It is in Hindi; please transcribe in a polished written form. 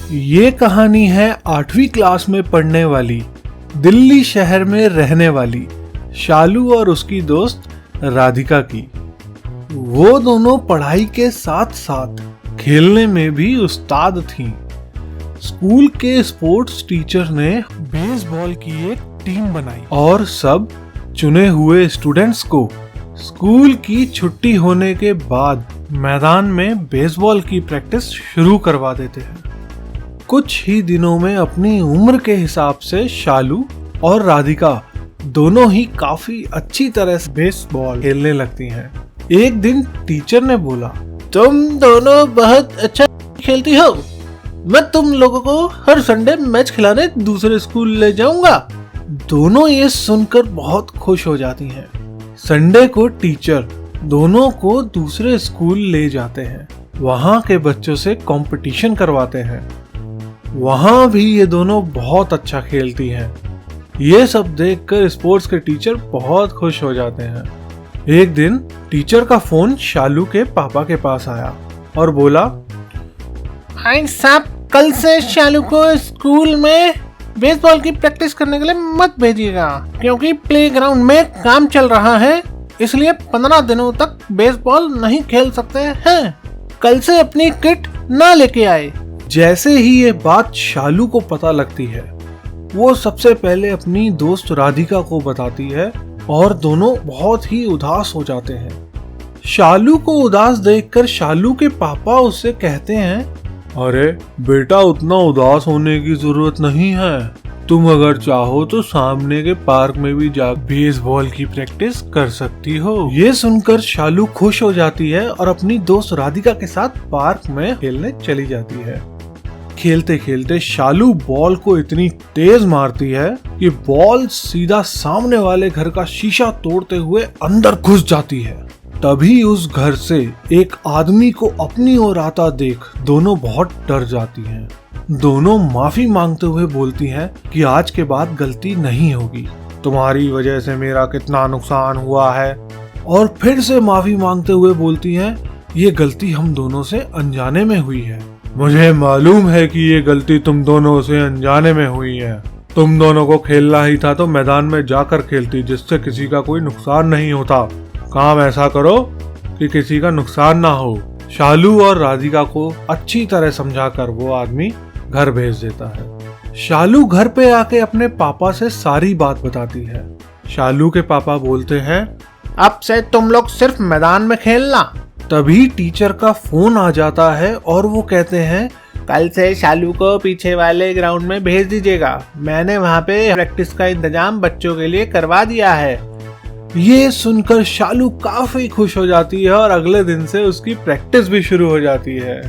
ये कहानी है 8वीं क्लास में पढ़ने वाली, दिल्ली शहर में रहने वाली शालू और उसकी दोस्त राधिका की। वो दोनों पढ़ाई के साथ साथ खेलने में भी उस्ताद थीं। स्कूल के स्पोर्ट्स टीचर ने बेसबॉल की एक टीम बनाई और सब चुने हुए स्टूडेंट्स को स्कूल की छुट्टी होने के बाद मैदान में बेसबॉल की प्रैक्टिस शुरू करवा देते हैं। कुछ ही दिनों में अपनी उम्र के हिसाब से शालू और राधिका दोनों ही काफी अच्छी तरह से बेसबॉल खेलने लगती हैं। एक दिन टीचर ने बोला, तुम दोनों बहुत अच्छा खेलती हो, मैं तुम लोगों को हर संडे मैच खिलाने दूसरे स्कूल ले जाऊंगा। दोनों ये सुनकर बहुत खुश हो जाती हैं। संडे को टीचर दोनों को दूसरे स्कूल ले जाते हैं। वहाँ के बच्चों से कंपटीशन करवाते हैं। वहाँ भी ये दोनों बहुत अच्छा खेलती हैं। ये सब देखकर स्पोर्ट्स के टीचर बहुत खुश हो जाते हैं। एक दिन टीचर का फोन शालू के पापा के पास आया और बोला, भाई साहब, कल से शालू को स्कूल में बेसबॉल की प्रैक्टिस करने के लिए मत भेजिएगा, क्योंकि प्लेग्राउंड में काम चल रहा है, इसलिए 15 दिनों तक बेसबॉल नहीं खेल सकते हैं। कल से अपनी किट ना लेके आए। जैसे ही ये बात शालू को पता लगती है, वो सबसे पहले अपनी दोस्त राधिका को बताती है और दोनों बहुत ही उदास हो जाते हैं। शालू को उदास देखकर शालू के पापा उससे कहते हैं, अरे बेटा, उतना उदास होने की जरूरत नहीं है। तुम अगर चाहो तो सामने के पार्क में भी जा बेसबॉल की प्रैक्टिस कर सकती हो। ये सुनकर शालू खुश हो जाती है और अपनी दोस्त राधिका के साथ पार्क में खेलने चली जाती है। खेलते खेलते शालू बॉल को इतनी तेज मारती है कि बॉल सीधा सामने वाले घर का शीशा तोड़ते हुए अंदर घुस जाती है। तभी उस घर से एक आदमी को अपनी ओर आता देख दोनों बहुत डर जाती हैं। दोनों माफी मांगते हुए बोलती हैं कि आज के बाद गलती नहीं होगी, तुम्हारी वजह से मेरा कितना नुकसान हुआ है। और फिर से माफी मांगते हुए बोलती हैं, ये गलती हम दोनों से अनजाने में हुई है। मुझे मालूम है कि ये गलती तुम दोनों से अनजाने में हुई है। तुम दोनों को खेलना ही था तो मैदान में जाकर खेलती, जिससे किसी का कोई नुकसान नहीं होता। काम ऐसा करो कि किसी का नुकसान ना हो। शालू और राधिका को अच्छी तरह समझाकर वो आदमी घर भेज देता है। शालू घर पे आके अपने पापा से सारी बात बताती है। शालू के पापा बोलते हैं, अब से तुम लोग सिर्फ मैदान में खेलना। तभी टीचर का फोन आ जाता है और वो कहते हैं, कल से शालू को पीछे वाले ग्राउंड में भेज दीजिएगा, मैंने वहाँ पे प्रैक्टिस का इंतजाम बच्चों के लिए करवा दिया है। ये सुनकर शालू काफी खुश हो जाती है और अगले दिन से उसकी प्रैक्टिस भी शुरू हो जाती है।